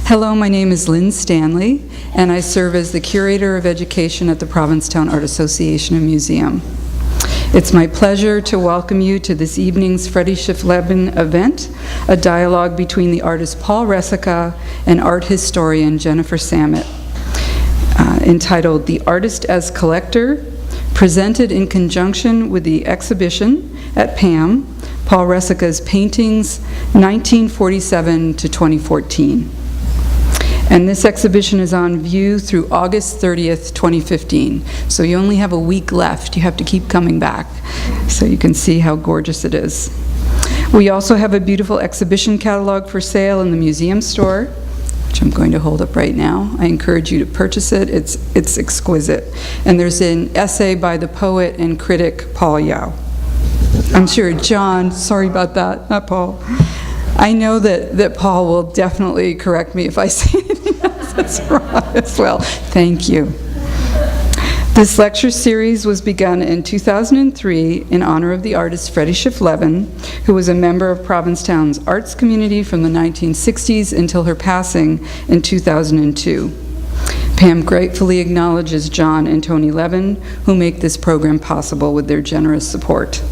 Hello, my name is Lynn Stanley, and I serve as the Curator of Education at the Provincetown Art Association and Museum. It's my pleasure to welcome you to this evening's Schiff Levin event, a dialogue between the artist Paul Resika and art historian Jennifer Samet, entitled The Artist as Collector, presented in conjunction with the exhibition at PAAM, Paul Resika's Paintings, 1947 to 2014. And this exhibition is on view through August 30th, 2015. So you only have a week left. You have to keep coming back so you can see how gorgeous it is. We also have a beautiful exhibition catalog for sale in the museum store, which I'm going to hold up right now. I encourage you to purchase it. It's exquisite. And there's an essay by the poet and critic Paul Yao. I'm sure John, sorry about that, not Paul. I know that Paul will definitely correct me if I say anything else that's wrong as well. Thank you. This lecture series was begun in 2003 in honor of the artist Schiff Levin, who was a member of Provincetown's arts community from the 1960s until her passing in 2002. Pam gratefully acknowledges John and Tony Levin, who make this program possible with their generous support.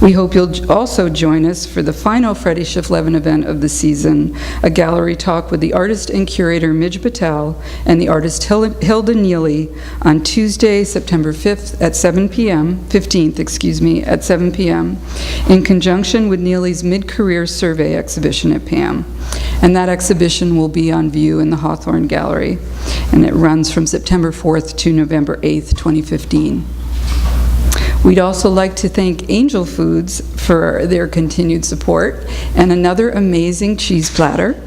We hope you'll also join us for the final Schiff Levin event of the season, a gallery talk with the artist and curator Midge Patel and the artist Hilda Neely on Tuesday, September 5th at 7 p.m., 15th, excuse me, at 7 p.m., in conjunction with Neely's mid-career survey exhibition at PAAM. And that exhibition will be on view in the Hawthorne Gallery, and it runs from September 4th to November 8th, 2015. We'd also like to thank Angel Foods for their continued support and another amazing cheese platter.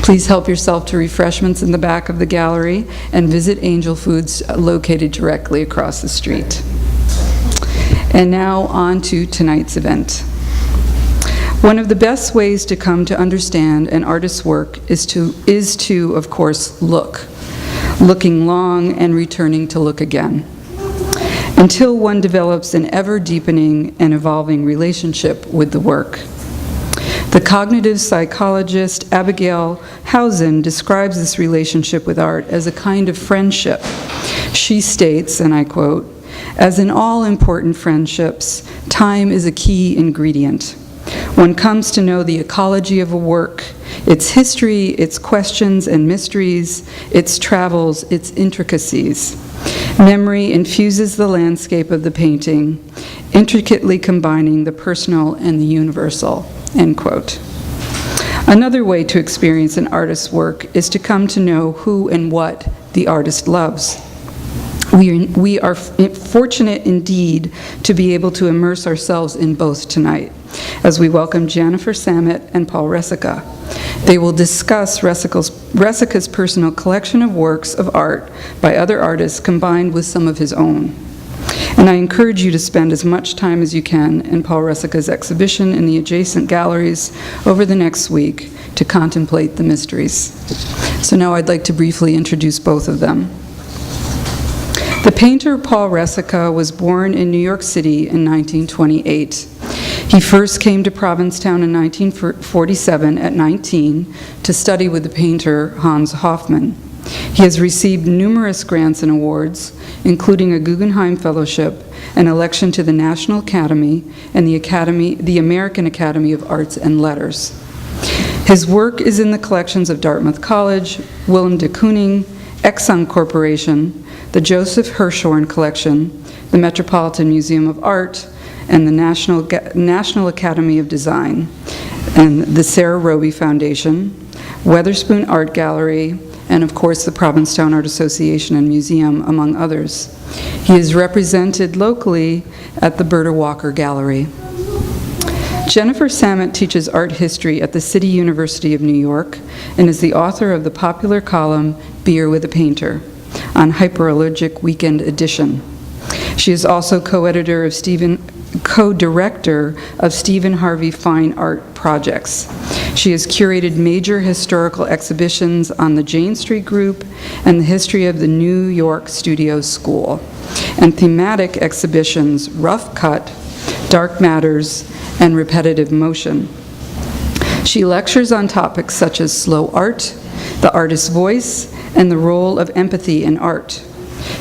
Please help yourself to refreshments in the back of the gallery and visit Angel Foods located directly across the street. And now on to tonight's event. One of the best ways to come to understand an artist's work is to, of course, look. Looking long and returning to look again, until one develops an ever-deepening and evolving relationship with the work. The cognitive psychologist Abigail Housen describes this relationship with art as a kind of friendship. She states, and I quote, "As in all important friendships, time is a key ingredient. One comes to know the ecology of a work, its history, its questions and mysteries, its travels, its intricacies. Memory infuses the landscape of the painting, intricately combining the personal and the universal," end quote. Another way to experience an artist's work is to come to know who and what the artist loves. We are fortunate indeed to be able to immerse ourselves in both tonight, as we welcome Jennifer Samet and Paul Resika. They will discuss Resika's personal collection of works of art by other artists combined with some of his own. And I encourage you to spend as much time as you can in Paul Resika's exhibition in the adjacent galleries over the next week to contemplate the mysteries. So now I'd like to briefly introduce both of them. The painter Paul Resika was born in New York City in 1928. He first came to Provincetown in 1947 at 19 to study with the painter Hans Hoffman. He has received numerous grants and awards, including a Guggenheim Fellowship, an election to the National Academy, and the American Academy of Arts and Letters. His work is in the collections of Dartmouth College, Willem de Kooning, Exxon Corporation, the Joseph Hirshhorn Collection, the Metropolitan Museum of Art, and the National Academy of Design, and the Sarah Roby Foundation, Weatherspoon Art Gallery, and of course the Provincetown Art Association and Museum, among others. He is represented locally at the Berta Walker Gallery. Jennifer Samet teaches art history at the City University of New York and is the author of the popular column Beer with a Painter on Hyperallergic Weekend Edition. She is also co-director of Stephen Harvey Fine Art Projects. She has curated major historical exhibitions on the Jane Street Group and the history of the New York Studio School, and thematic exhibitions Rough Cut, Dark Matters, and Repetitive Motion. She lectures on topics such as slow art, the artist's voice, and the role of empathy in art.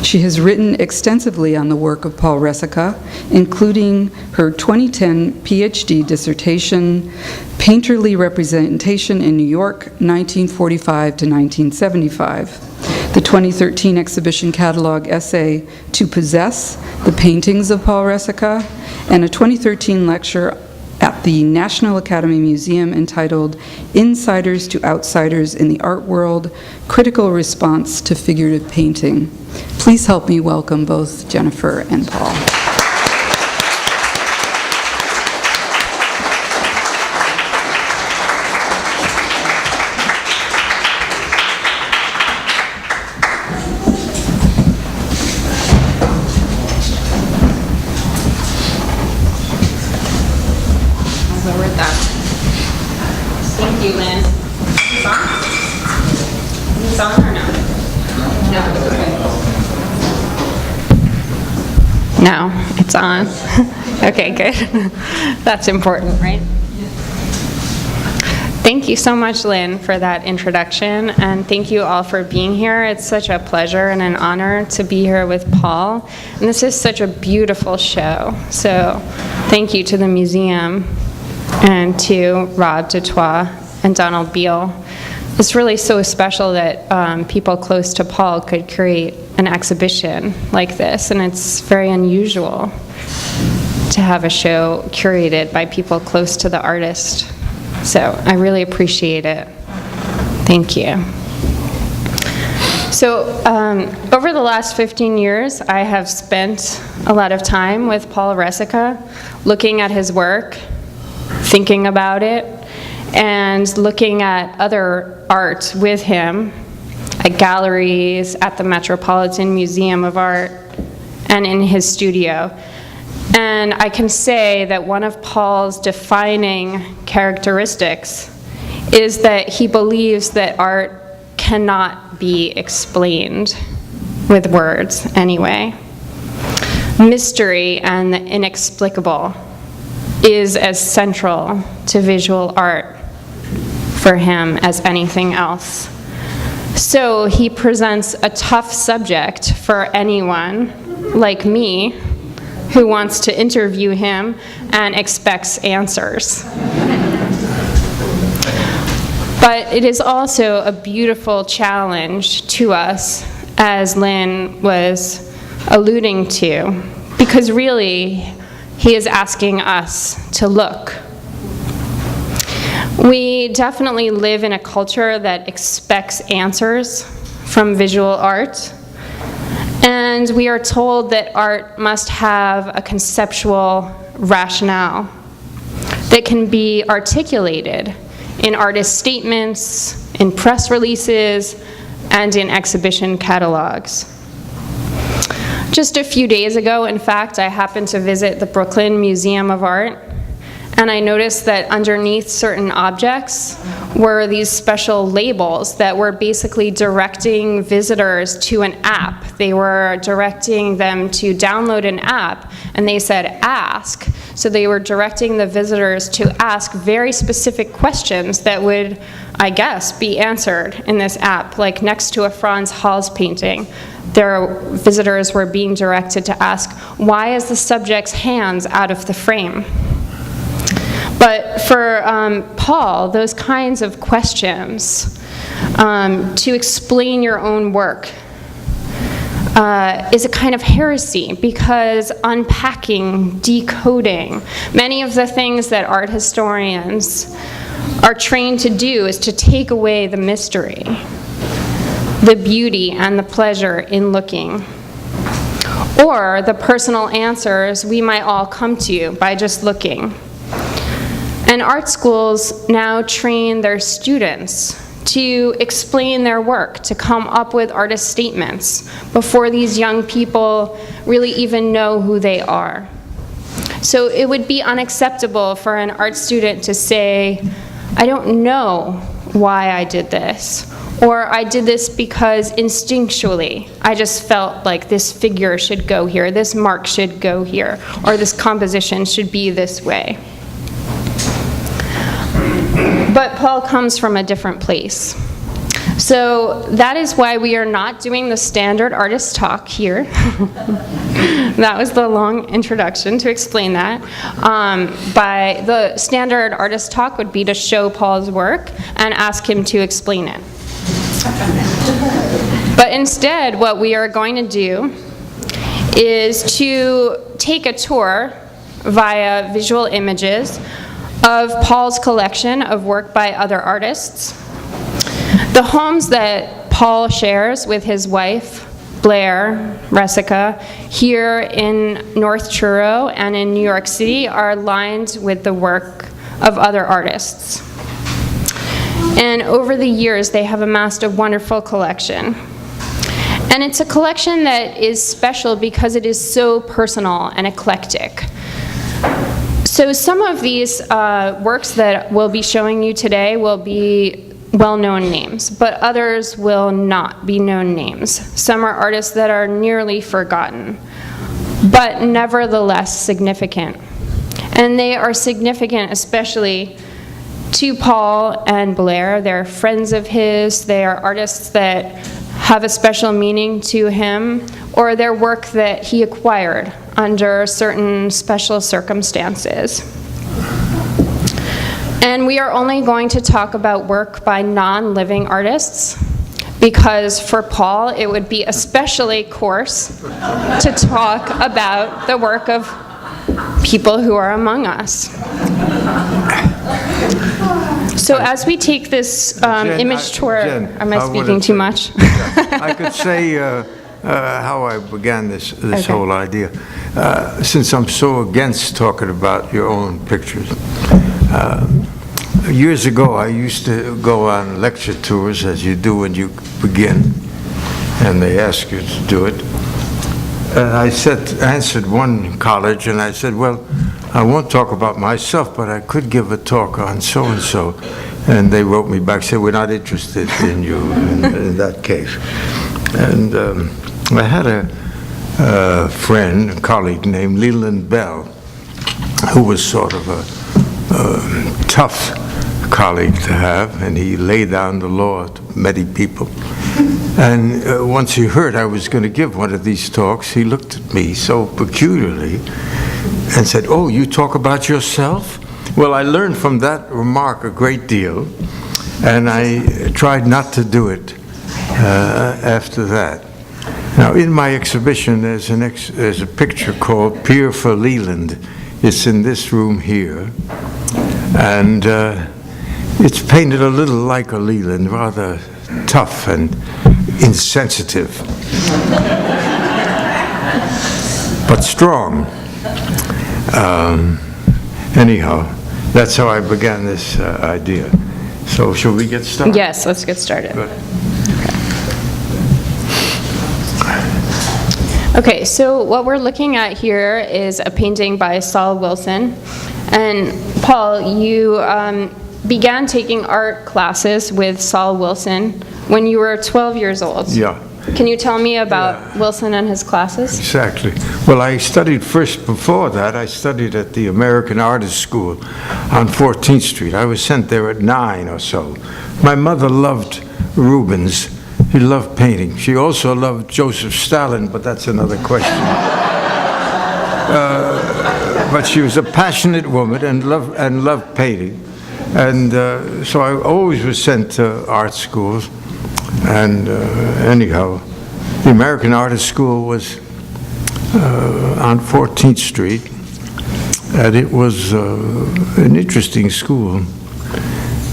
She has written extensively on the work of Paul Resika, including her 2010 PhD dissertation, Painterly Representation in New York, 1945 to 1975, the 2013 exhibition catalog essay, To Possess, The Paintings of Paul Resika, and a 2013 lecture at the National Academy Museum entitled Insiders to Outsiders in the Art World, Critical Response to Figurative Painting. Please help me welcome both Jennifer and Paul. Thank you, Lynn. Is it on or no? No, okay. No, it's on. Okay, good. That's important, right? Thank you so much, Lynn, for that introduction, and thank you all for being here. It's such a pleasure and an honor to be here with Paul, and this is such a beautiful show. So thank you to the museum and to Rob Dutoit and Donald Beal. It's really so special that people close to Paul could create an exhibition like this, and it's very unusual to have a show curated by people close to the artist. So I really appreciate it. Thank you. So over the last 15 years, I have spent a lot of time with Paul Resika, looking at his work, thinking about it, and looking at other art with him at galleries, at the Metropolitan Museum of Art, and in his studio. And I can say that one of Paul's defining characteristics is that he believes that art cannot be explained with words anyway. Mystery and the inexplicable is as central to visual art for him as anything else. So he presents a tough subject for anyone like me who wants to interview him and expects answers. But it is also a beautiful challenge to us, as Lynn was alluding to, because really, he is asking us to look. We definitely live in a culture that expects answers from visual art, and we are told that art must have a conceptual rationale that can be articulated in artist statements, in press releases, and in exhibition catalogs. Just a few days ago, in fact, I happened to visit the Brooklyn Museum of Art, and I noticed that underneath certain objects were these special labels that were basically directing visitors to an app. They were directing them to download an app, and they said, ask. So they were directing the visitors to ask very specific questions that would, I guess, be answered in this app. Like next to a Franz Hals painting, their visitors were being directed to ask, why is the subject's hands out of the frame? But for Paul, those kinds of questions, to explain your own work, is a kind of heresy, because unpacking, decoding, many of the things that art historians are trained to do is to take away the mystery, the beauty and the pleasure in looking, or the personal answers we might all come to by just looking. And art schools now train their students to explain their work, to come up with artist statements before these young people really even know who they are. So it would be unacceptable for an art student to say, I don't know why I did this, or I did this because instinctually I just felt like this figure should go here, this mark should go here, or this composition should be this way. But Paul comes from a different place. So that is why we are not doing the standard artist talk here. That was the long introduction to explain that. By the standard artist talk would be to show Paul's work and ask him to explain it. But instead, what we are going to do is to take a tour via visual images of Paul's collection of work by other artists. The homes that Paul shares with his wife, Blair, Resika, here in North Truro and in New York City are lined with the work of other artists. And over the years, they have amassed a wonderful collection. And it's a collection that is special because it is so personal and eclectic. So some of these works that we'll be showing you today will be well-known names, but others will not be known names. Some are artists that are nearly forgotten, but nevertheless significant. And they are significant especially to Paul and Blair. They're friends of his, they are artists that have a special meaning to him, or their work that he acquired under certain special circumstances. And we are only going to talk about work by non-living artists, because for Paul it would be especially coarse to talk about the work of people who are among us. So as we take this image tour, am I speaking too much? I could say how I began this okay. Whole idea. Since I'm so against talking about your own pictures, years ago I used to go on lecture tours, as you do when you begin, and they ask you to do it. And I answered one college, and I said, well, I won't talk about myself, but I could give a talk on so-and-so. And they wrote me back, said, we're not interested in you in that case. And I had a friend, a colleague named Leland Bell, who was sort of a tough colleague to have, and he laid down the law to many people. And once he heard I was going to give one of these talks, he looked at me so peculiarly and said, oh, you talk about yourself? Well, I learned from that remark a great deal, and I tried not to do it after that. Now, in my exhibition, there's a picture called Pier for Leland. It's in this room here, and it's painted a little like a Leland, rather tough and insensitive, but strong. Anyhow, that's how I began this idea. So, shall we get started? Yes, let's get started. Good. Okay, so what we're looking at here is a painting by Saul Wilson. And Paul, you began taking art classes with Saul Wilson when you were 12 years old. Yeah. Can you tell me about Wilson and his classes? Exactly. Well, I studied first, before that, I studied at the American Artist School on 14th Street. I was sent there at 9 or so. My mother loved Rubens. She loved painting. She also loved Joseph Stalin, but that's another question. But she was a passionate woman and loved painting. And so I always was sent to art schools. And anyhow, the American Artist School was on 14th Street, and it was an interesting school.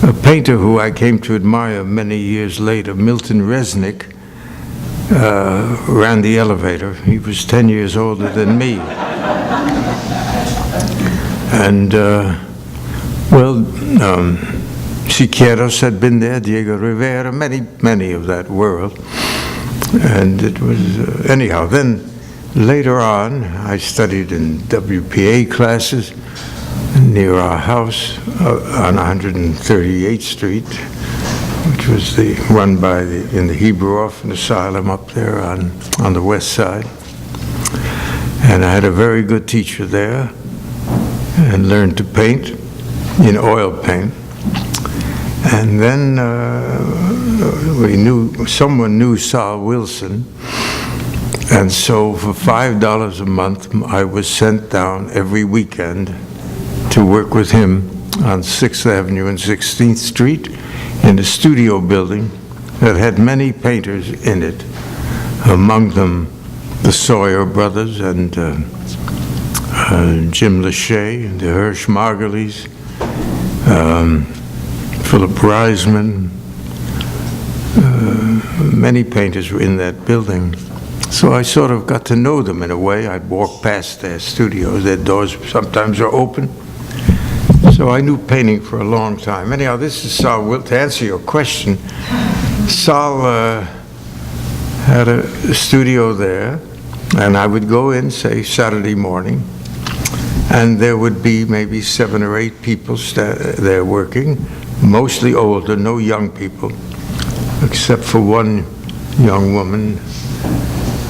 A painter who I came to admire many years later, Milton Resnick, ran the elevator. He was 10 years older than me. And, Siqueiros had been there, Diego Rivera, many of that world. And it was, anyhow, then later on, I studied in WPA classes near our house on 138th Street, which was run by in the Hebrew Orphan Asylum up there on the west side. And I had a very good teacher there and learned to paint in oil paint. And then someone knew Saul Wilson, and so for $5 a month, I was sent down every weekend to work with him on 6th Avenue and 16th Street in a studio building that had many painters in it, among them the Sawyer brothers and Jim Lachey and the Hirsch Margulies, Philip Reisman. Many painters were in that building. So I sort of got to know them in a way. I'd walk past their studios. Their doors sometimes are open. So I knew painting for a long time. Anyhow, this is Saul Wilson. To answer your question, Saul had a studio there, and I would go in, say, Saturday morning, and there would be maybe 7 or 8 people there working, mostly older, no young people, except for one young woman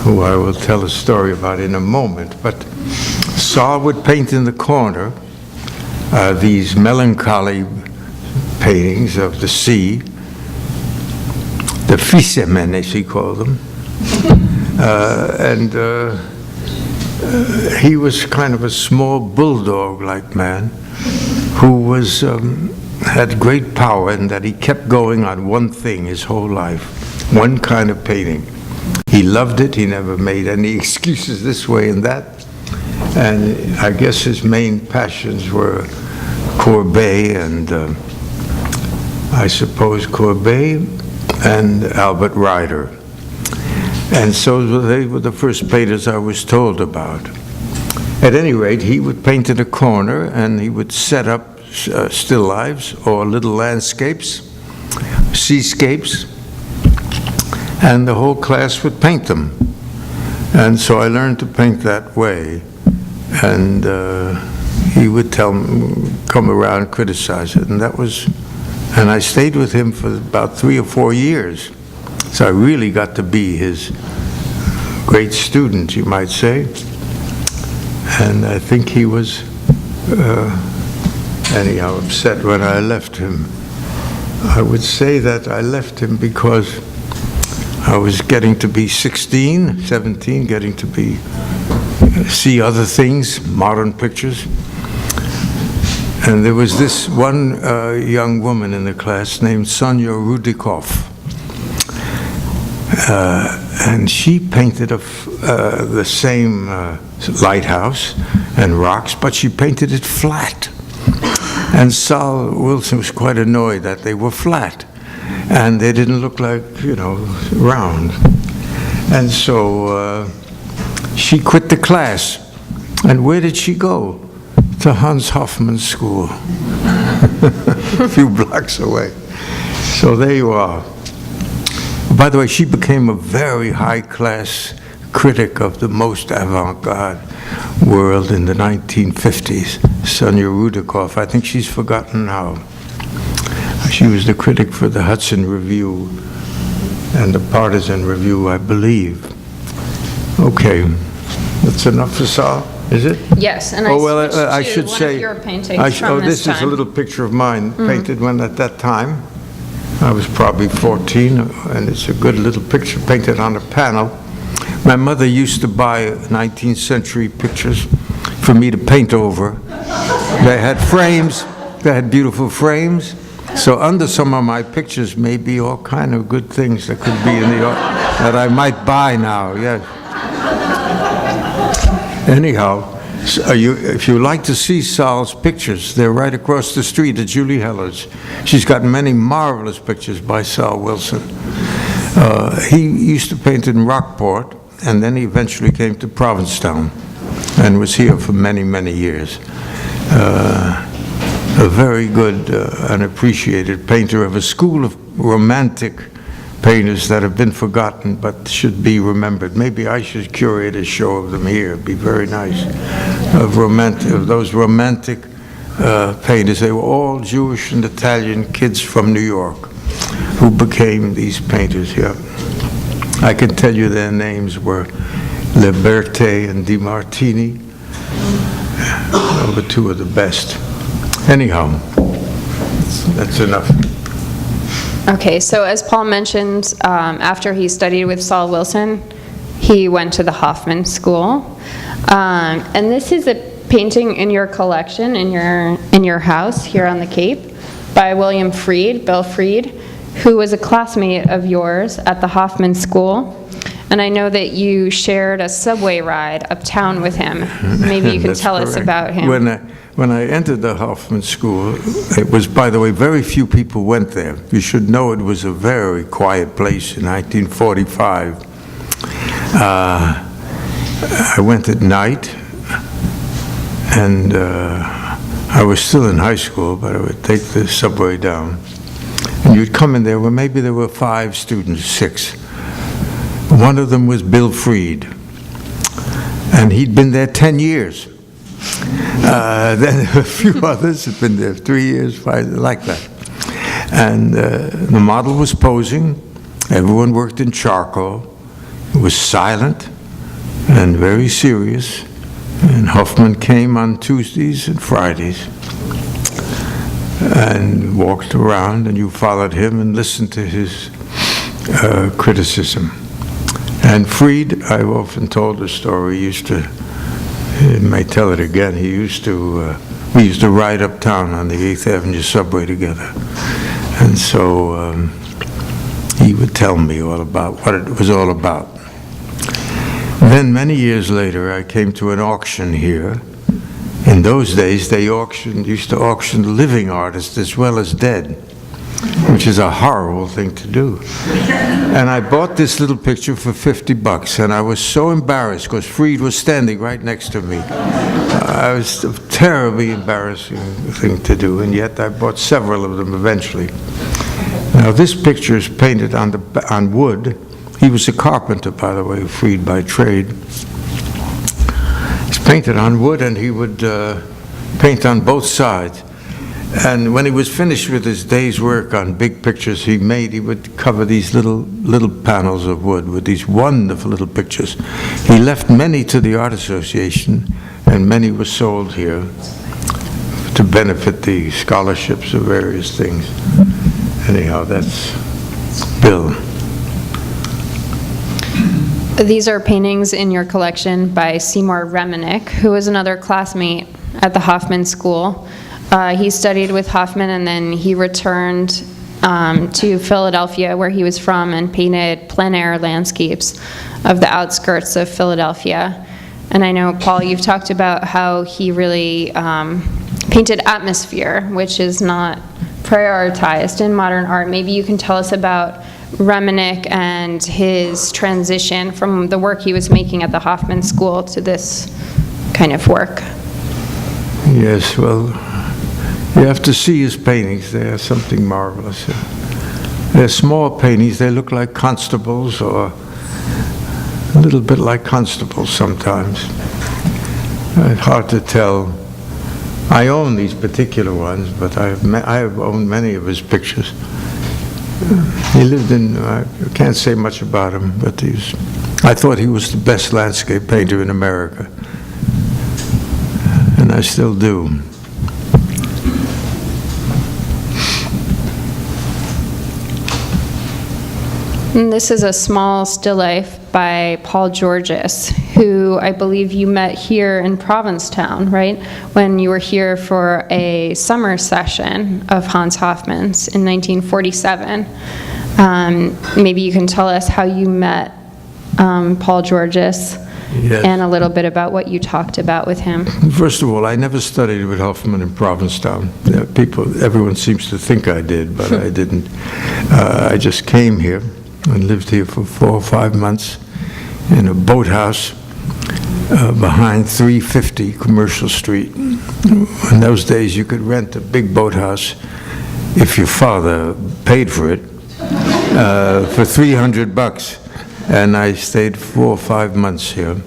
who I will tell a story about in a moment. But Saul would paint in the corner these melancholy paintings of the sea, the fishermen, as he called them. He was kind of a small bulldog-like man who had great power in that he kept going on one thing his whole life, one kind of painting. He loved it. He never made any excuses this way and that. And I guess his main passions were Courbet and I suppose Courbet and Albert Ryder. And so they were the first painters I was told about. At any rate, he would paint in a corner and he would set up still lifes or little landscapes, seascapes, and the whole class would paint them. And so I learned to paint that way. And he would come around and criticize it. And I stayed with him for about 3 or 4 years. So I really got to be his great student, you might say. And I think he was, anyhow, upset when I left him. I would say that I left him because I was getting to be 16, 17, getting to see other things, modern pictures. And there was this one young woman in the class named Sonia Rudikoff. And she painted the same lighthouse and rocks, but she painted it flat. And Saul Wilson was quite annoyed that they were flat. And they didn't look like, round. And so she quit the class. And where did she go? To Hans Hoffman's school, a few blocks away. So there you are. By the way, she became a very high-class critic of the most avant-garde world in the 1950s, Sonia Rudikoff. I think she's forgotten now. She was the critic for the Hudson Review and the Partisan Review, I believe. Okay, that's enough for Saul, is it? Yes, and I should one say, of your paintings from this time. is a little picture of mine, painted when at that time. I was probably 14, and it's a good little picture painted on a panel. My mother used to buy 19th century pictures for me to paint over. They had frames, they had beautiful frames. So under some of my pictures may be all kind of good things that could be in the art that I might buy now, yes. Anyhow, if you like to see Saul's pictures, they're right across the street at Julie Heller's. She's got many marvelous pictures by Saul Wilson. He used to paint in Rockport, and then he eventually came to Provincetown and was here for many, many years. A very good and appreciated painter of a school of romantic painters that have been forgotten but should be remembered. Maybe I should curate a show of them here. It'd be very nice. Of those romantic painters. They were all Jewish and Italian kids from New York who became these painters here. I can tell you their names were Liberte and Di Martini. Number 2 are the best. Anyhow, that's enough. Okay, so as Paul mentioned, after he studied with Saul Wilson, he went to the Hoffman School. And this is a painting in your collection, in your house here on the Cape, by William Freed, Bill Freed, who was a classmate of yours at the Hoffman School. And I know that you shared a subway ride uptown with him. Maybe you can tell us about him. When I entered the Hoffman School, it was, by the way, very few people went there. You should know it was a very quiet place in 1945. I went at night, and I was still in high school, but I would take the subway down. And you'd come in there, well, maybe there were 5 students, 6. One of them was Bill Freed, and he'd been there 10 years. Then a few others had been there 3 years, 5, like that. And the model was posing. Everyone worked in charcoal. It was silent and very serious. And Hoffman came on Tuesdays and Fridays and walked around, and you followed him and listened to his criticism. And Freed, I've often told the story, I may tell it again, we used to ride uptown on the 8th Avenue subway together. And so he would tell me all about what it was all about. Then many years later, I came to an auction here. In those days, they used to auction living artists as well as dead, which is a horrible thing to do. And I bought this little picture for $50, and I was so embarrassed because Freed was standing right next to me. It was a terribly embarrassing thing to do, and yet I bought several of them eventually. Now this picture is painted on wood. He was a carpenter, by the way, Freed by trade. It's painted on wood, and he would paint on both sides. And when he was finished with his day's work on big pictures he would cover these little panels of wood with these wonderful little pictures. He left many to the Art Association, and many were sold here to benefit the scholarships of various things. Anyhow, that's Bill. These are paintings in your collection by Seymour Reminick, who was another classmate at the Hoffman School. He studied with Hoffman, and then he returned to Philadelphia, where he was from, and painted plein air landscapes of the outskirts of Philadelphia. And I know, Paul, you've talked about how he really painted atmosphere, which is not prioritized in modern art. Maybe you can tell us about Reminick and his transition from the work he was making at the Hoffman School to this kind of work. Yes, well, you have to see his paintings. They are something marvelous. They're small paintings. They look like constables, or a little bit like constables sometimes. It's hard to tell. I own these particular ones, but I have owned many of his pictures. He lived in, I can't say much about him, but I thought he was the best landscape painter in America. And I still do. And this is a small still life by Paul Georges, who I believe you met here in Provincetown, right? When you were here for a summer session of Hans Hofmann's in 1947. Maybe you can tell us how you met Paul Georges. Yes. And a little bit about what you talked about with him. First of all, I never studied with Hoffman in Provincetown. Everyone seems to think I did, but I didn't. I just came here and lived here for 4 or 5 months in a boathouse behind 350 Commercial Street. In those days, you could rent a big boathouse if your father paid for it for $300. And I stayed 4 or 5 months here,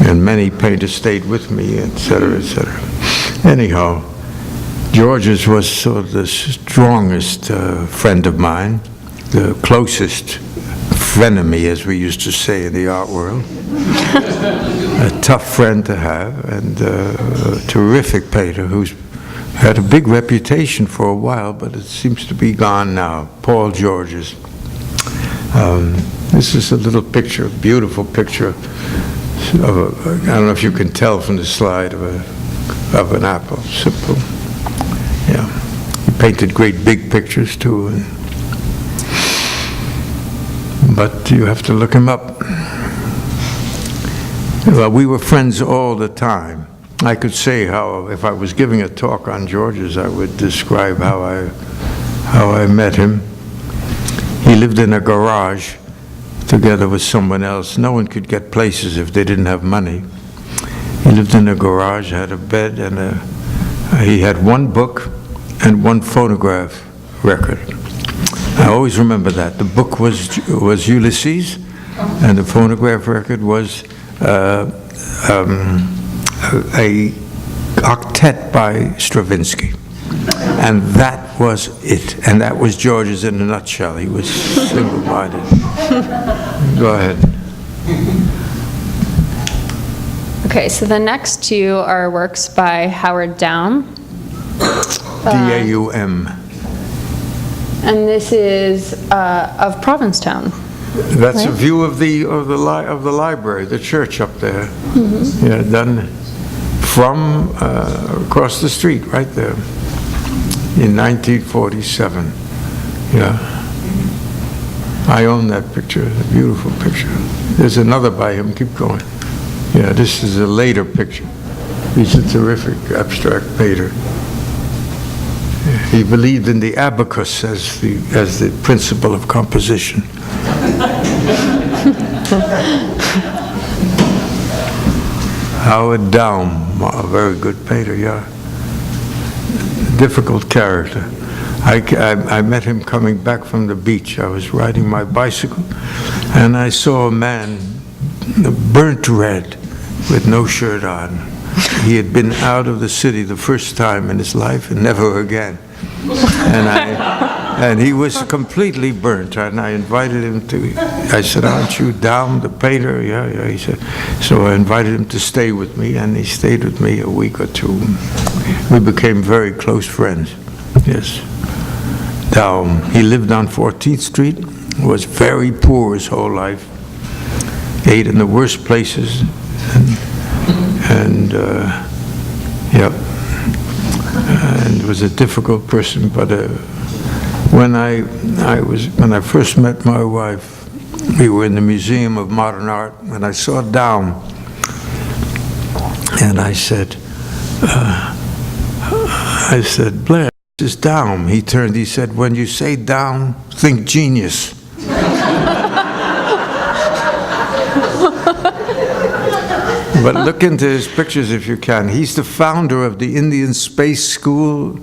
and many painters stayed with me, etc., etc. Anyhow, Georges was sort of the strongest friend of mine, the closest frenemy, as we used to say in the art world. A tough friend to have, and a terrific painter whose Had a big reputation for a while, but it seems to be gone now. Paul George's. This is a little picture, beautiful picture of I don't know if you can tell from the slide, of an apple, simple. Yeah. He painted great big pictures too. But you have to look him up. Well, we were friends all the time. I could say how, if I was giving a talk on George's, I would describe how I met him. He lived in a garage together with someone else. No one could get places if they didn't have money. He lived in a garage, had a bed, and he had one book and one phonograph record. I always remember that. The book was Ulysses, and the phonograph record was a octet by Stravinsky. And that was it. And that was George's in a nutshell. He was single-minded. Go ahead. Okay, so the next two are works by Howard Daum. D-A-U-M. And this is of Provincetown. That's right? a view of the library, the church up there. Mm-hmm. Yeah, done from across the street, right there, in 1947. Yeah, I own that picture. A beautiful picture. There's another by him. Keep going. Yeah, this is a later picture. He's a terrific abstract painter. He believed in the abacus as the principle of composition. Howard Daum, a very good painter, yeah. Difficult character. I met him coming back from the beach. I was riding my bicycle, and I saw a man burnt red with no shirt on. He had been out of the city the first time in his life and never again. And he was completely burnt, and I invited him to, I said, aren't you Daum, the painter? Yeah, he said. So I invited him to stay with me, and he stayed with me a week or two. We became very close friends, yes. Daum, he lived on 14th Street, was very poor his whole life, ate in the worst places, and was a difficult person, but when I first met my wife, we were in the Museum of Modern Art, and I saw Daum, and I said, Blair, this is Daum. He turned, he said, when you say Daum, think genius. But look into his pictures if you can. He's the founder of the Indian Space School.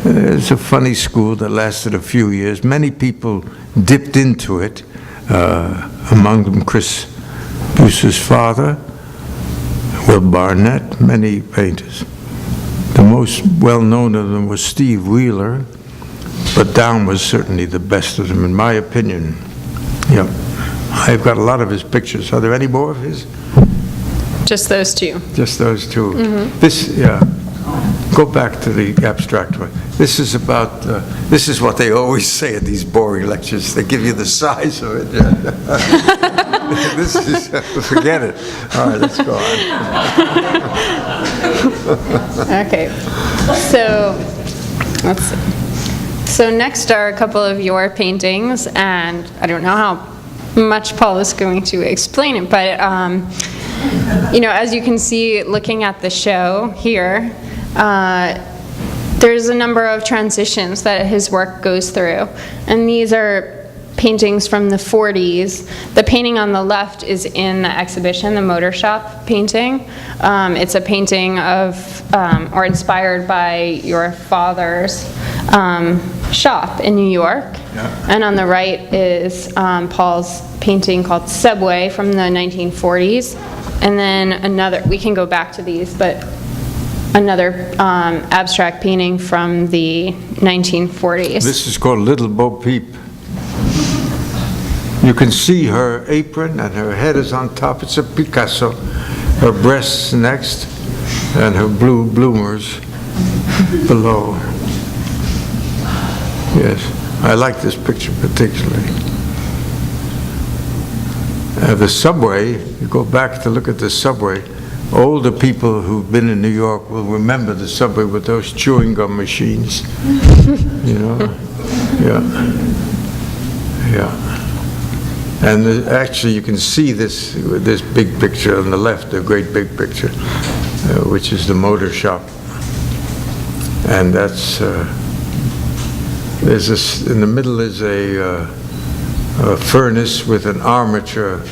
It's a funny school that lasted a few years. Many people dipped into it, among them Chris Bucer's father, Will Barnett, many painters. The most well-known of them was Steve Wheeler, but Daum was certainly the best of them, in my opinion. Yep. I've got a lot of his pictures. Are there any more of his? Just those two. Just those two. Mm-hmm. This, yeah. Go back to the abstract one. This is about, this is what they always say at these boring lectures. They give you the size of it. Yeah. This is, forget it. All right, let's go on. Okay. So, let's see. So next are a couple of your paintings, and I don't know how much Paul is going to explain it, but you know, as you can see, looking at the show here, there's a number of transitions that his work goes through, and these are paintings from the 40s. The painting on the left is in the exhibition, the Motor Shop painting. It's a painting of, or inspired by your father's shop in New York. Yeah. And on the right is Paul's painting called Subway from the 1940s. And then another, we can go back to these, but another abstract painting from the 1940s. This is called Little Bo Peep. You can see her apron and her head is on top. It's a Picasso. Her breasts next and her blue bloomers. below. Yes, I like this picture particularly. The subway, you go back to look at the subway, older people who've been in New York will remember the subway with those chewing gum machines. You know? Yeah. Yeah. And actually you can see this big picture on the left, the great big picture, which is the motor shop. And that's, there's this, in the middle is a furnace with an armature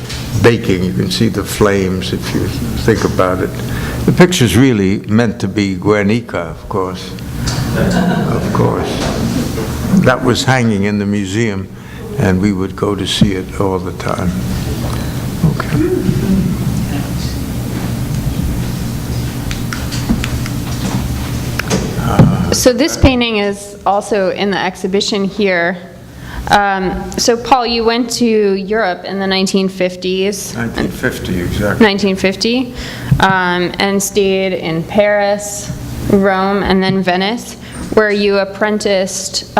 baking. You can see the flames if you think about it. The picture's really meant to be Guernica, of course. Of course. That was hanging in the museum, and we would go to see it all the time. Okay. So this painting is also in the exhibition here. So Paul, you went to Europe in the 1950s. 1950, exactly. 1950, and stayed in Paris, Rome, and then Venice, where you apprenticed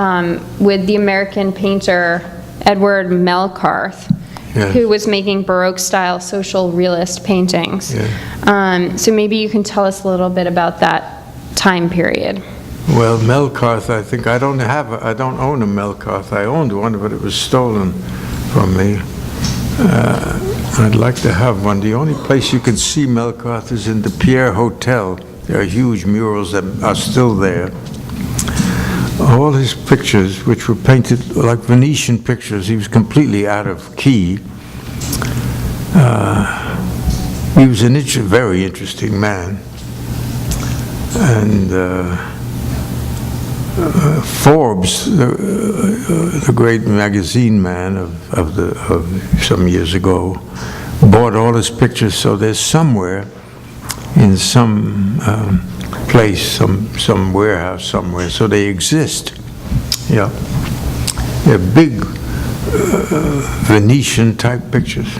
with the American painter Edward Melcarth, Yes. who was making Baroque-style social realist paintings. Yeah. So maybe you can tell us a little bit about that time period. Well, Melcarth, I think I don't own a Melcarth. I owned one, but it was stolen from me. I'd like to have one. The only place you can see Melcarth is in the Pierre Hotel. There are huge murals that are still there. All his pictures, which were painted like Venetian pictures, he was completely out of key. He was a very interesting man. And Forbes, the great magazine man of some years ago, bought all his pictures, so there's somewhere in some place, some warehouse somewhere, so they exist. Yeah. They're big Venetian type pictures.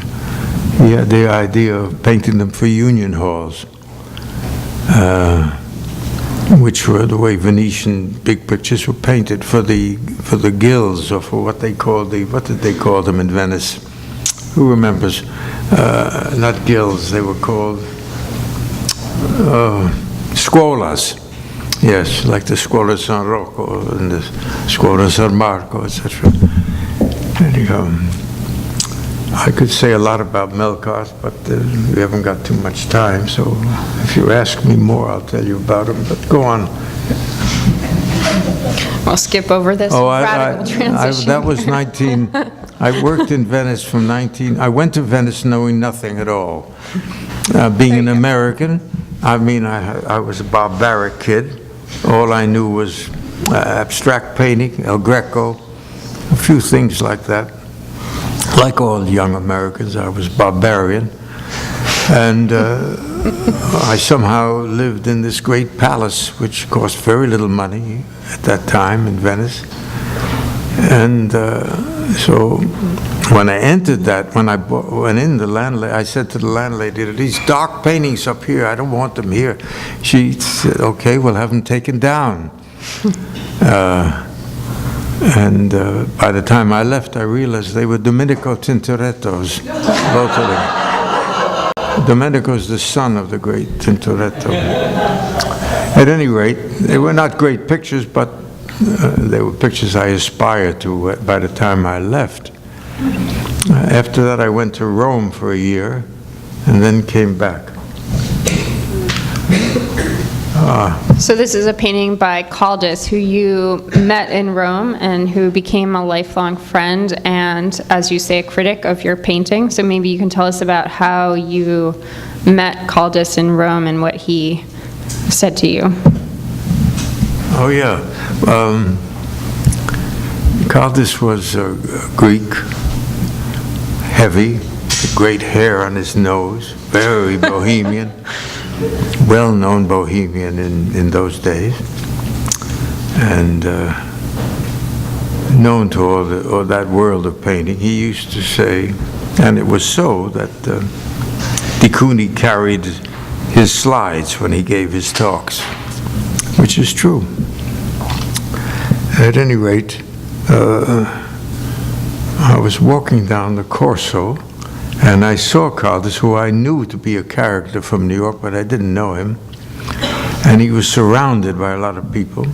He had the idea of painting them for union halls. Which were the way Venetian big pictures were painted for the guilds, or for what did they call them in Venice? Who remembers? Not guilds, they were called scuolas. Yes, like the Scuola San Rocco and the Scuola San Marco, etc. Anyhow, I could say a lot about Melcarth, but we haven't got too much time, so if you ask me more, I'll tell you about him, but go on. We'll skip over this radical transition. That was I worked in Venice I went to Venice knowing nothing at all. Being an American, I mean, I was a barbaric kid. All I knew was abstract painting, El Greco, a few things like that. Like all young Americans, I was barbarian, and I somehow lived in this great palace, which cost very little money at that time in Venice. And so when I entered that, when I went in, I said to the landlady, "These dark paintings up here, I don't want them here." She said, "Okay, we'll have them taken down." And by the time I left, I realized they were Domenico Tintoretto's, both of them. Domenico's the son of the great Tintoretto. At any rate, they were not great pictures, but they were pictures I aspired to by the time I left. After that, I went to Rome for a year, and then came back. So this is a painting by Caldus, who you met in Rome and who became a lifelong friend and, as you say, a critic of your painting. So maybe you can tell us about how you met Caldus in Rome and what he said to you. Oh, yeah. Caldus was Greek, heavy, great hair on his nose, very bohemian. Well-known bohemian in those days, and known to all that world of painting. He used to say, and it was so, that de Kooning carried his slides when he gave his talks. which is true. At any rate, I was walking down the Corso, and I saw Caldas, who I knew to be a character from New York, but I didn't know him. And he was surrounded by a lot of people.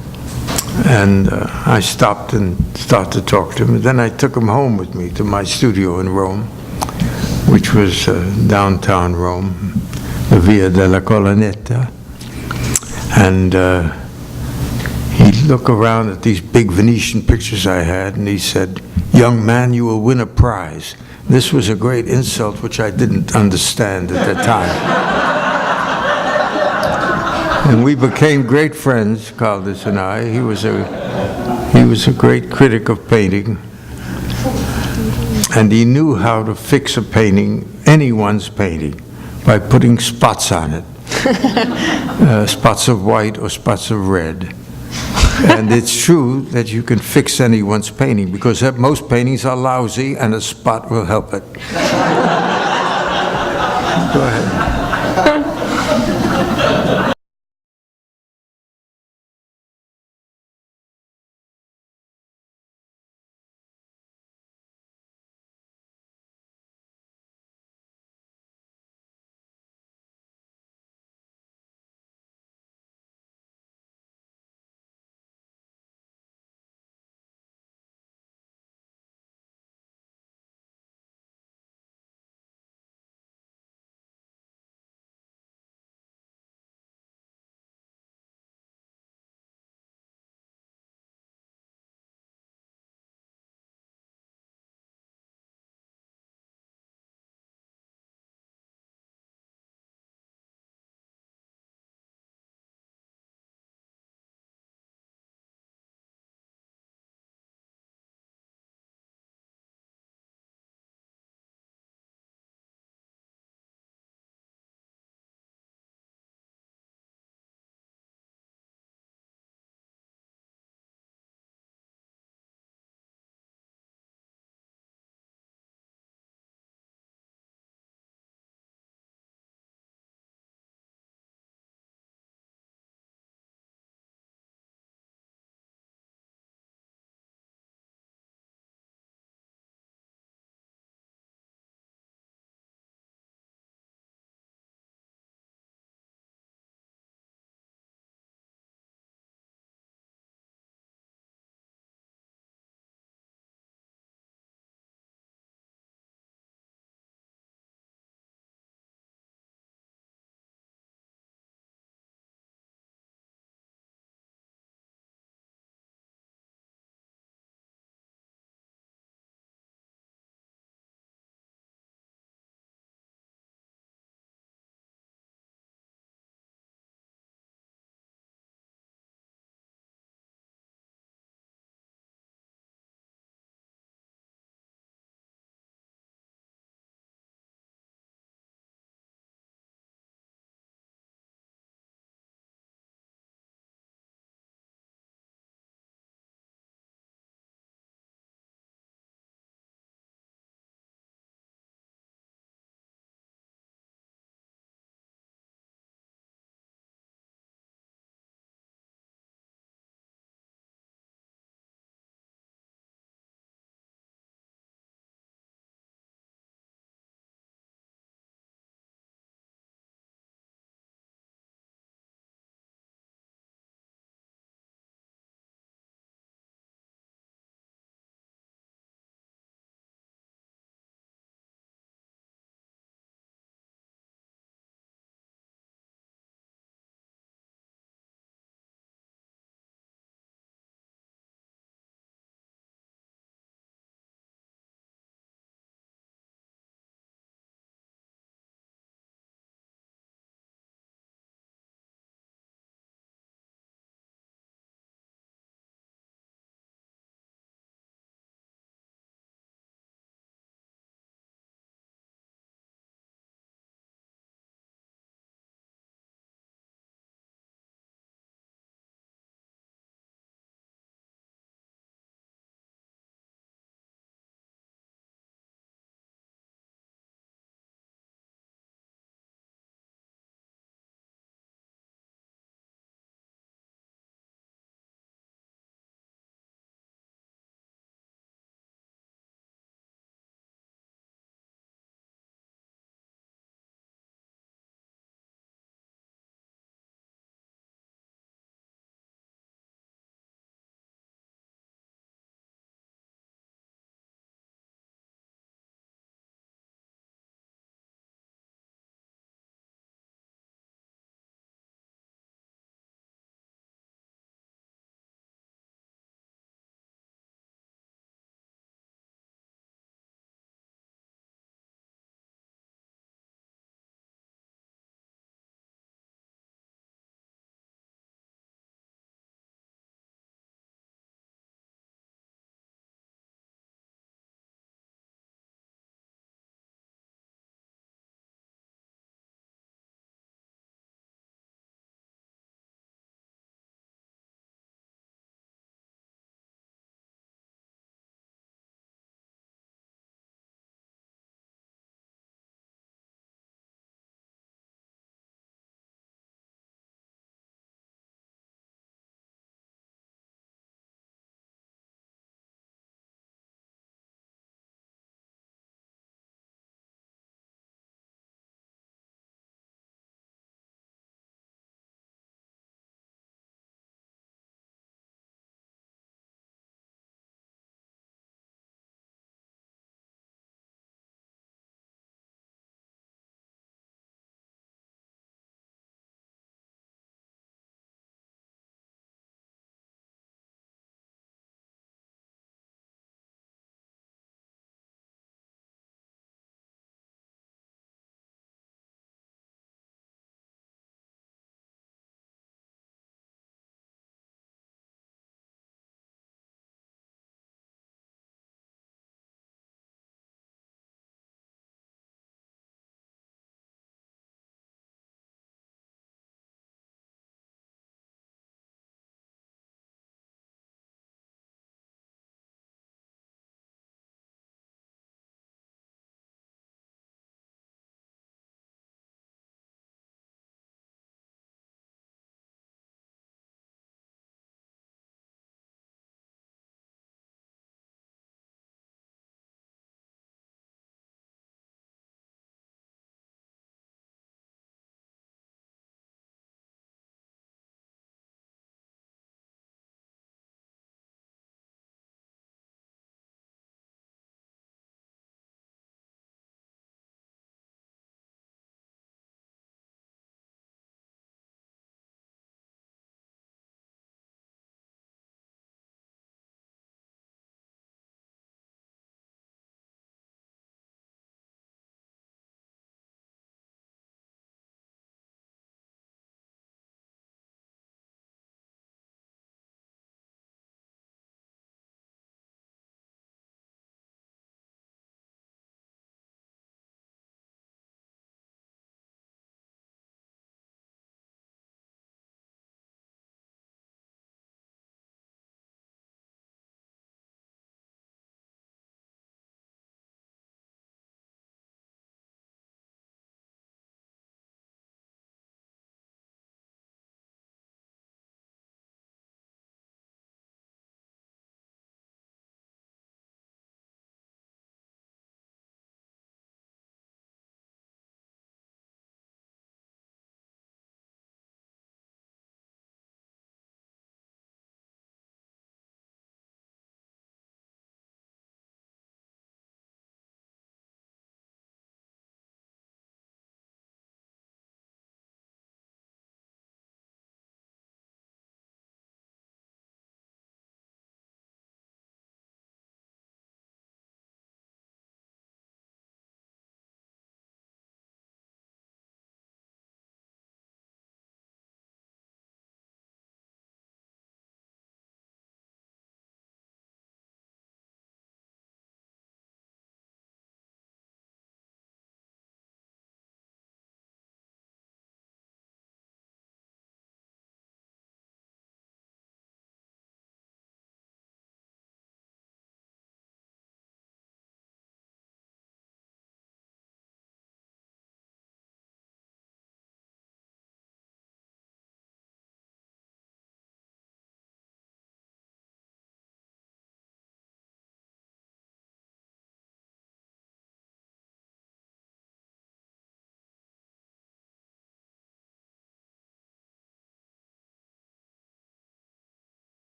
And I stopped and started to talk to him. And then I took him home with me to my studio in Rome, which was downtown Rome, the Via della Colonnetta. And he'd look around at these big Venetian pictures I had, and he said, "Young man, you will win a prize." This was a great insult, which I didn't understand at the time. And we became great friends, Caldas and I. He was a great critic of painting, and he knew how to fix a painting, anyone's painting, by putting spots on it, spots of white or spots of red. And it's true that you can fix anyone's painting, because most paintings are lousy, and a spot will help it. Go ahead.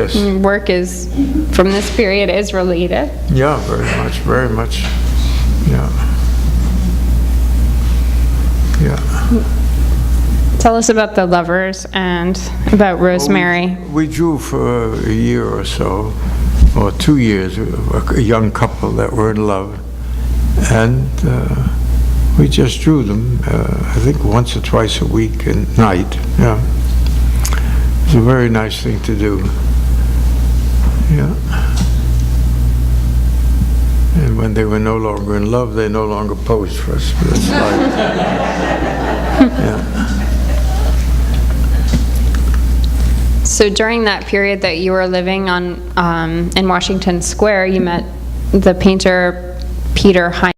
Yes. Work is, from this period, is related. Yeah, very much. Yeah. Yeah. Tell us about the lovers and about Rosemary. We drew for a year or so, or 2 years, a young couple that were in love, and we just drew them, I think once or twice a week at night. Yeah, it's a very nice thing to do. Yeah. And when they were no longer in love, they no longer posed for us. But it's like, yeah. So during that period that you were living on in Washington Square, you met the painter Peter Hein.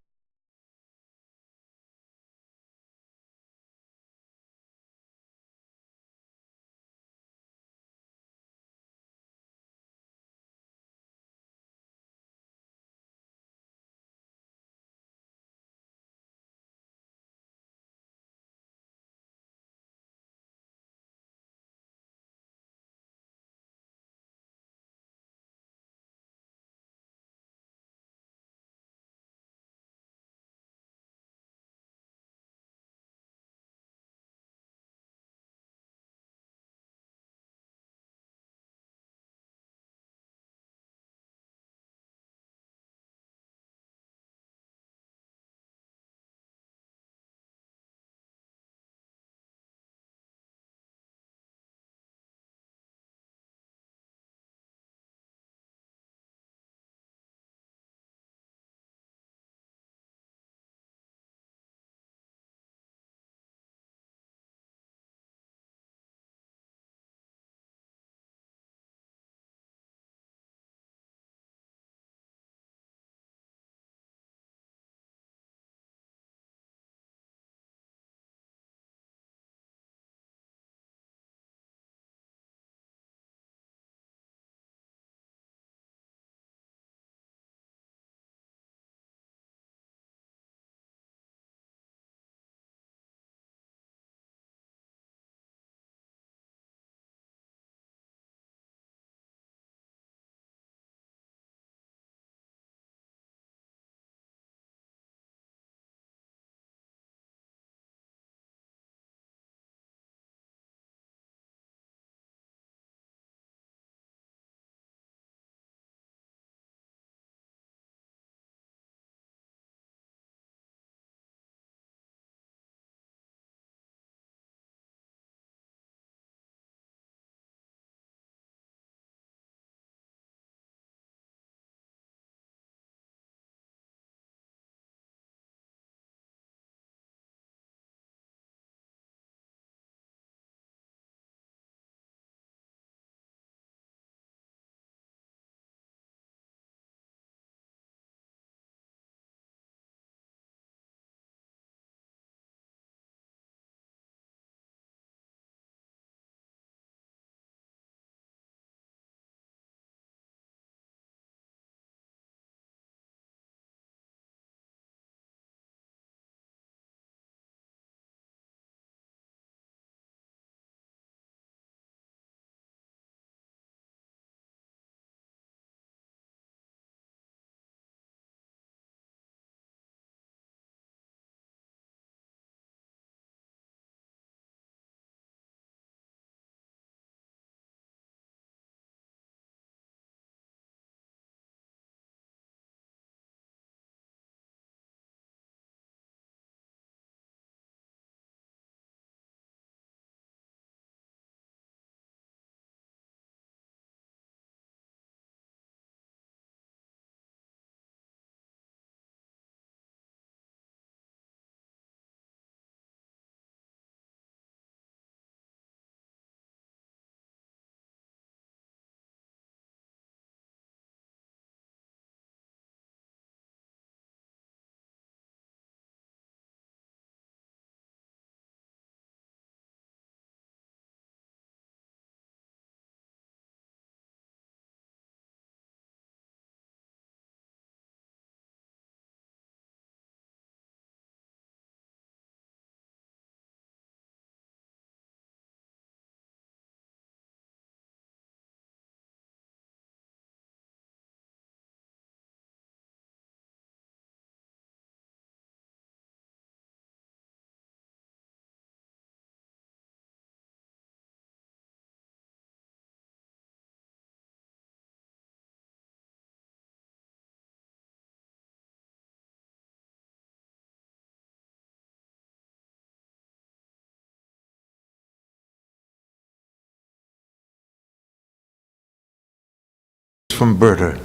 from Berta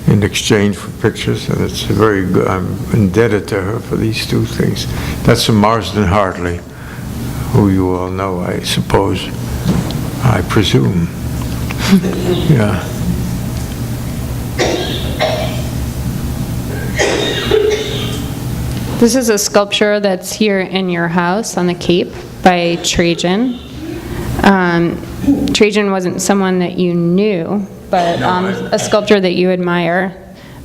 in exchange for pictures, and it's very good. I'm indebted to her for these two things. That's a Marsden Hartley, who you all know, I suppose, I presume. Yeah. This is a sculpture that's here in your house on the Cape by Trajan. Trajan wasn't someone that you knew, but a sculptor that you admire.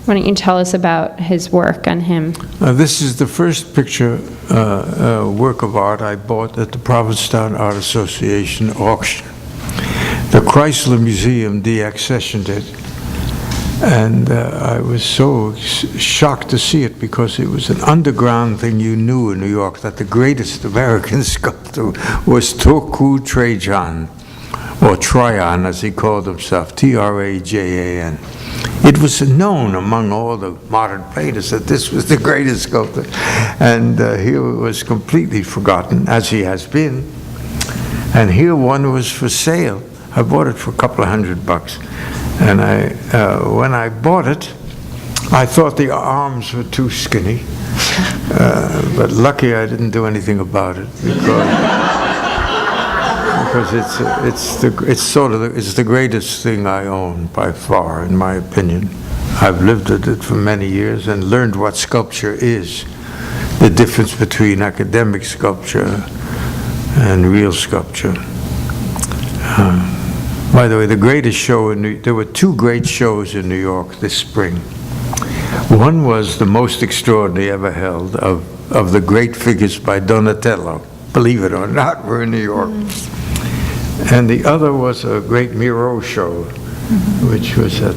Why don't you tell us about his work on him? This is the first picture, work of art I bought at the Provincetown Art Association auction. The Chrysler Museum deaccessioned it, and I was so shocked to see it because it was an underground thing you knew in New York, that the greatest American sculptor was Turku Trajan, or Trajan as he called himself, Trajan. It was known among all the modern painters that this was the greatest sculptor, and here it was completely forgotten, as he has been. And here one was for sale. I bought it for a couple of $100, and when I bought it, I thought the arms were too skinny, but lucky I didn't do anything about it because it's the greatest thing I own by far, in my opinion. I've lived with it for many years and learned what sculpture is, the difference between academic sculpture and real sculpture. By the way, the greatest show there were two great shows in New York this spring. One was the most extraordinary ever held of the great figures by Donatello. Believe it or not, we're in New York. And the other was a great Miro show, which was a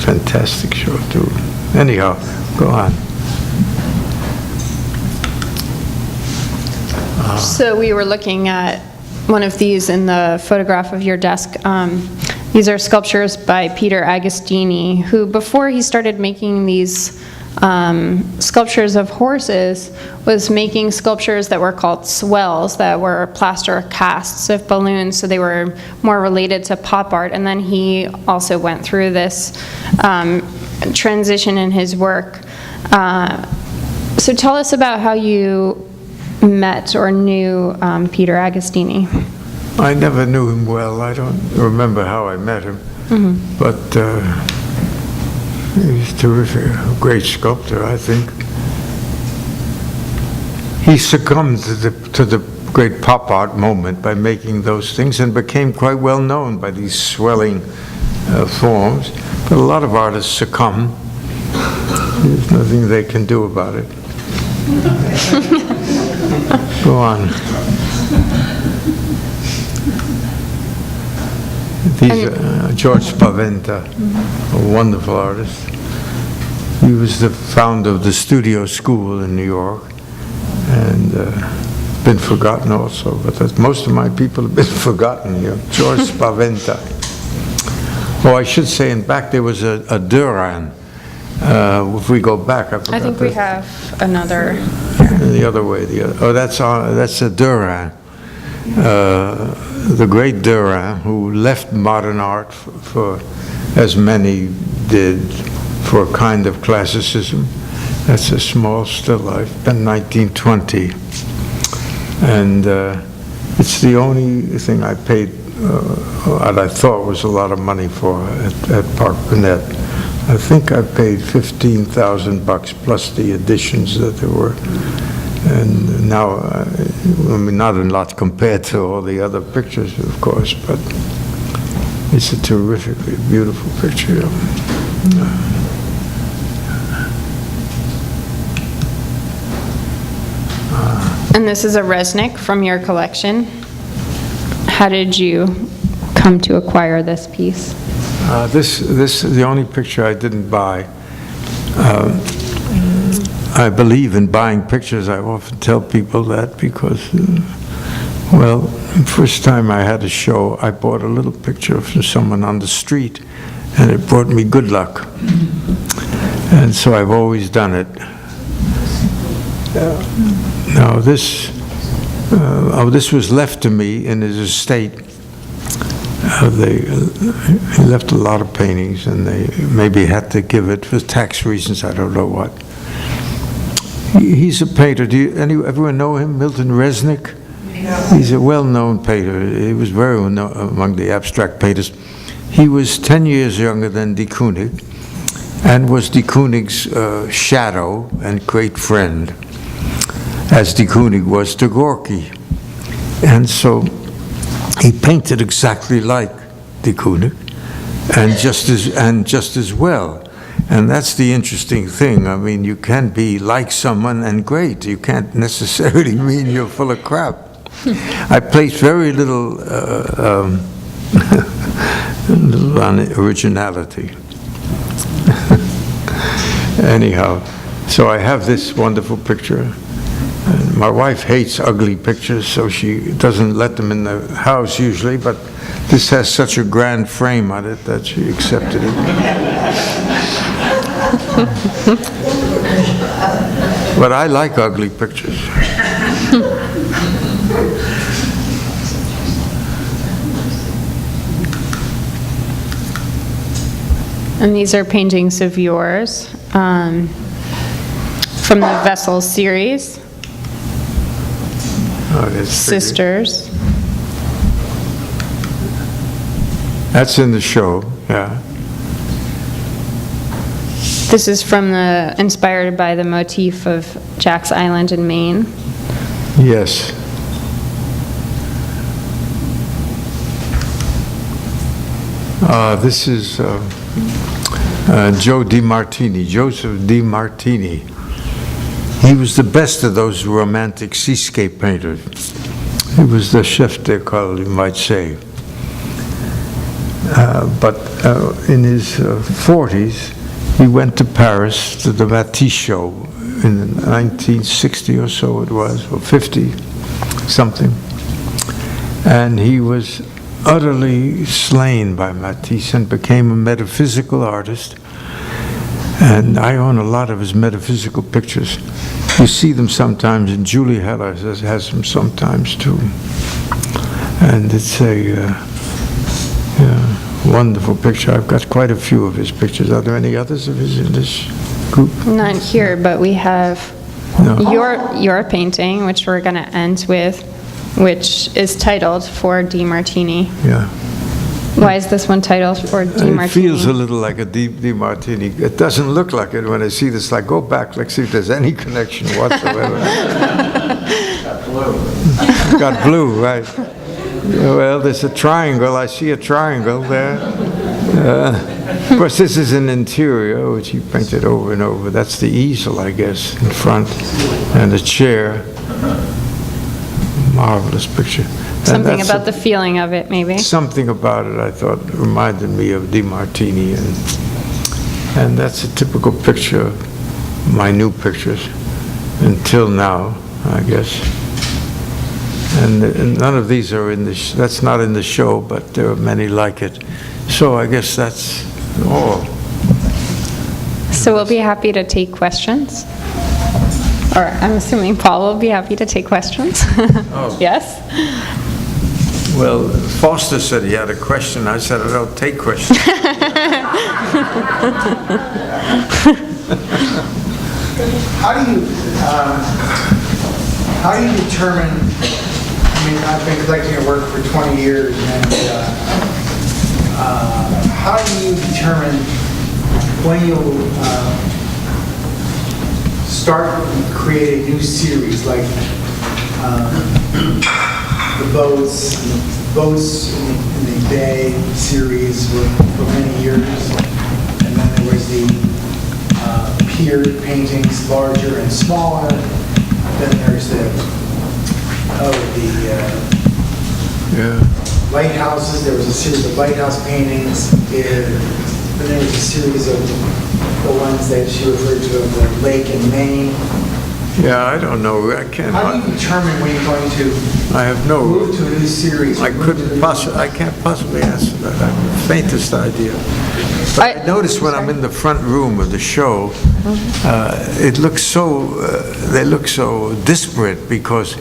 fantastic show too. Anyhow, go on. So we were looking at one of these in the photograph of your desk. These are sculptures by Peter Agostini, who before he started making these sculptures of horses, was making sculptures that were called swells, that were plaster casts of balloons, so they were more related to pop art. And then he also went through this transition in his work. So tell us about how you met or knew Peter Agostini. I never knew him well. I don't remember how I met him, but he's terrific, a great sculptor, I think. He succumbed to the great pop art moment by making those things and became quite well known by these swelling forms. But a lot of artists succumb. There's nothing they can do about it. Go on. These George Spaventa, a wonderful artist. He was the founder of the Studio School in New York, and been forgotten also, but most of my people have been forgotten here. George Spaventa. Oh, I should say, in back there was a Duran. If we go back, I forgot. I think we have another. The other way. That's a Duran. The great Duran, who left modern art for as many did, for a kind of classicism. That's a small still life, in 1920. And it's the only thing I paid, what I thought was a lot of money for at Park Burnett. I think I paid $15,000 plus the additions that there were. And now, I mean, not a lot compared to all the other pictures, of course, but it's a terrifically beautiful picture. And this is a Resnik from your collection. How did you come to acquire this piece? This is the only picture I didn't buy. I believe in buying pictures. I often tell people that because, well, the first time I had a show, I bought a little picture from someone on the street, and it brought me good luck. And so I've always done it. Now this was left to me in his estate he left a lot of paintings, and they maybe had to give it for tax reasons, I don't know what. He's a painter. Everyone know him, Milton Resnick? He's a well-known painter. He was very well known among the abstract painters. He was 10 years younger than de Kooning, and was de Kooning's shadow and great friend, as de Kooning was to Gorky. And so he painted exactly like de Kooning, and just as well. And that's the interesting thing. I mean, you can be like someone and great. You can't necessarily mean you're full of crap. I place very little, little on originality. Anyhow, so I have this wonderful picture. And my wife hates ugly pictures, so she doesn't let them in the house usually, but this has such a grand frame on it that she accepted it. But I like ugly pictures. And these are paintings of yours from the Vessels series. Oh, that's Sisters. That's in the show, yeah. This is from inspired by the motif of Jack's Island in Maine. Yes. This is Joseph DiMartini. He was the best of those romantic seascape painters. He was the chef d'école, you might say. But in his 40s, he went to Paris to the Matisse show in 1960 or so it was, or 50 something. And he was utterly slain by Matisse and became a metaphysical artist. And I own a lot of his metaphysical pictures. You see them sometimes, and Julie Heller has them sometimes too. And it's a wonderful picture. I've got quite a few of his pictures. Are there any others of his in this group? Not here, but we have No. your painting, which we're going to end with, which is titled For DiMartini. Yeah. Why is this one titled For DiMartini? It feels a little like a DiMartini. It doesn't look like it when I see this. Like, go back, let's see if there's any connection whatsoever. Got blue. Got blue, right. Well, there's a triangle. I see a triangle there. Of course, this is an interior, which he painted over and over. That's the easel, I guess, in front, and a chair. Marvelous picture. Something about the feeling of it, maybe. Something about it, I thought, reminded me of DiMartini, and that's a typical picture of my new pictures until now, I guess. And none of these are in that's not in the show, but there are many like it. So I guess that's all. So we'll be happy to take questions. Or I'm assuming Paul will be happy to take questions. Oh. Yes? Well, Foster said he had a question. I said I don't take questions. How do you determine, I mean, I've been collecting your work for 20 years, and how do you determine when you'll start and create a new series, like the boats in the Bay series for many years, and then there was the pier paintings, larger and smaller. Then there's the lighthouses. There was a series of lighthouse paintings. Then there was a series of the ones that she referred to of the lake in Maine. Yeah, I don't know. I can't. How do you determine when you're going to I have no. move to a new series? I can't possibly answer that. I have the faintest idea. But I notice when I'm in the front room of the show, it looks so, they look so disparate because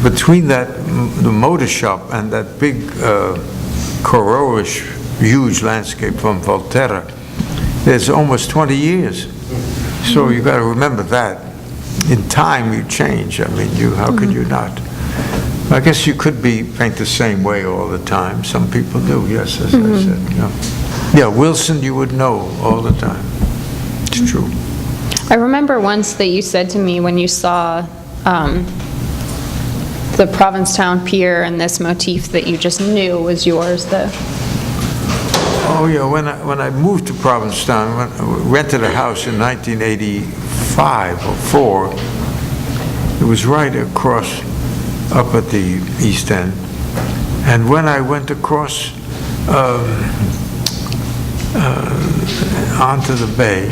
between the motor shop and that big Corot-ish, huge landscape from Volterra. It's almost 20 years. So you got to remember that. In time, you change. I mean, how could you not? I guess you could paint the same way all the time. Some people do, yes, as I said. Yeah, Wilson, you would know all the time. It's true. I remember once that you said to me when you saw the Provincetown pier and this motif that you just knew was yours. Oh yeah, when I moved to Provincetown, when I rented a house in 1985 or 4, it was right across, up at the East End. And when I went across onto the bay,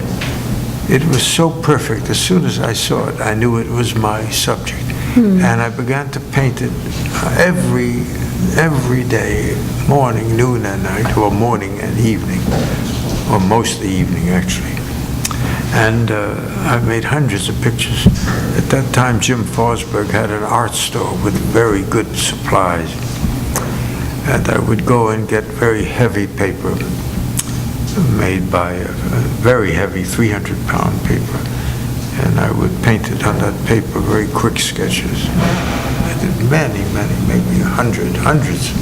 it was so perfect. As soon as I saw it, I knew it was my subject. And I began to paint it every day, morning, noon, and night, or morning and evening, or mostly evening, actually. And I've made hundreds of pictures. At that time, Jim Forsberg had an art store with very good supplies. And I would go and get very heavy paper, made by a very heavy 300-pound paper. And I would paint it on that paper, very quick sketches. I did many, maybe hundreds.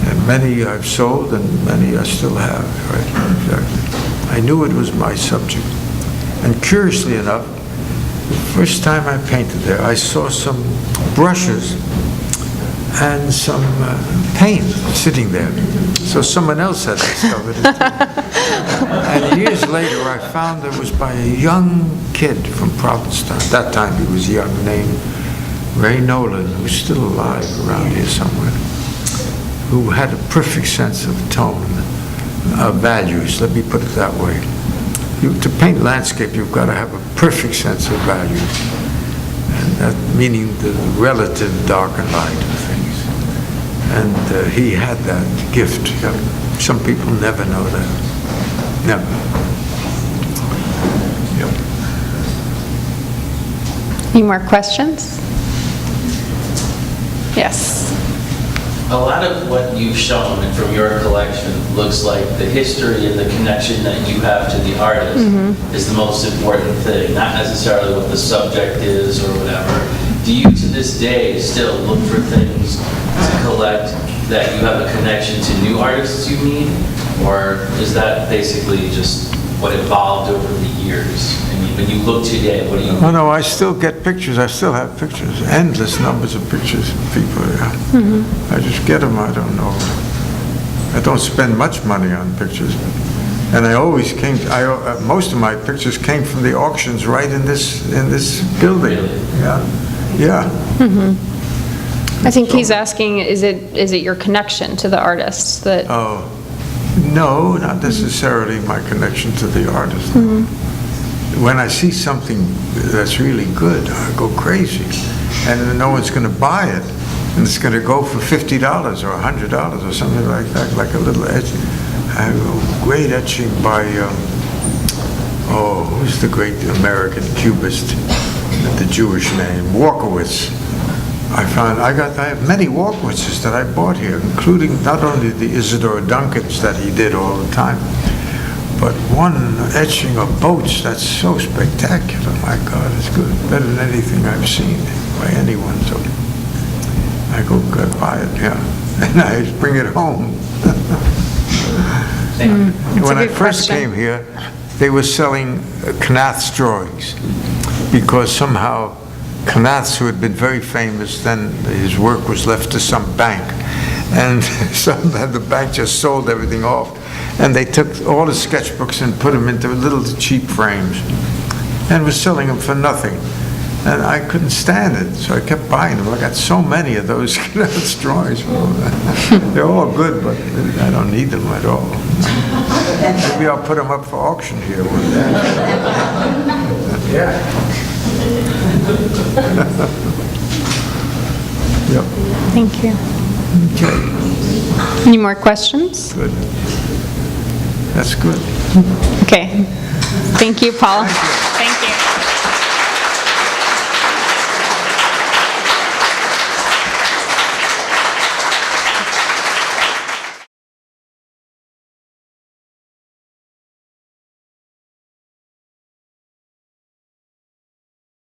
And many I've sold, and many I still have, right, exactly. I knew it was my subject. And curiously enough, the first time I painted there, I saw some brushes and some paint sitting there. So someone else had discovered it. And years later, I found it was by a young kid from Provincetown. At that time, he was young, named Ray Nolan, who's still alive around here somewhere, who had a perfect sense of tone, of values, let me put it that way. To paint landscape, you've got to have a perfect sense of values, and that meaning the relative dark and light of things. And he had that gift. Some people never know that. Never. Yep. Any more questions? Yes. A lot of what you've shown from your collection looks like the history and the connection that you have to the artist is the most important thing, not necessarily what the subject is or whatever. Do you, to this day, still look for things to collect that you have a connection to new artists you meet? Or is that basically just what evolved over the years? I mean, when you look today, what do you... Oh no, I still get pictures. I still have pictures. Endless numbers of pictures of people. Yeah. I just get them. I don't know. I don't spend much money on pictures. And I always came, most of my pictures came from the auctions right in this building. Really? Yeah. Yeah. I think he's asking, is it your connection to the artists that... Oh, no, not necessarily my connection to the artist. When I see something that's really good, I go crazy. And then no one's going to buy it. And it's going to go for $50 or $100 or something like that, like a little etch. I have a great etching by, who's the great American cubist with the Jewish name? Walkowitz. I have many Walkowitzes that I bought here, including not only the Isidore Duncans that he did all the time, but one etching of boats that's so spectacular. My God, it's good. Better than anything I've seen by anyone. So I go buy it, yeah. And I bring it home. When I first came here, they were selling Knath's drawings because somehow Knath's, who had been very famous, then his work was left to some bank. And the bank just sold everything off. And they took all the sketchbooks and put them into little cheap frames and was selling them for nothing. And I couldn't stand it, so I kept buying them. I got so many of those Knath's drawings. They're all good, but I don't need them at all. Maybe I'll put them up for auction here one day. Yeah. Yep. Thank you. Okay. Any more questions? Good. That's good. Okay. Thank you, Paul. Thank you.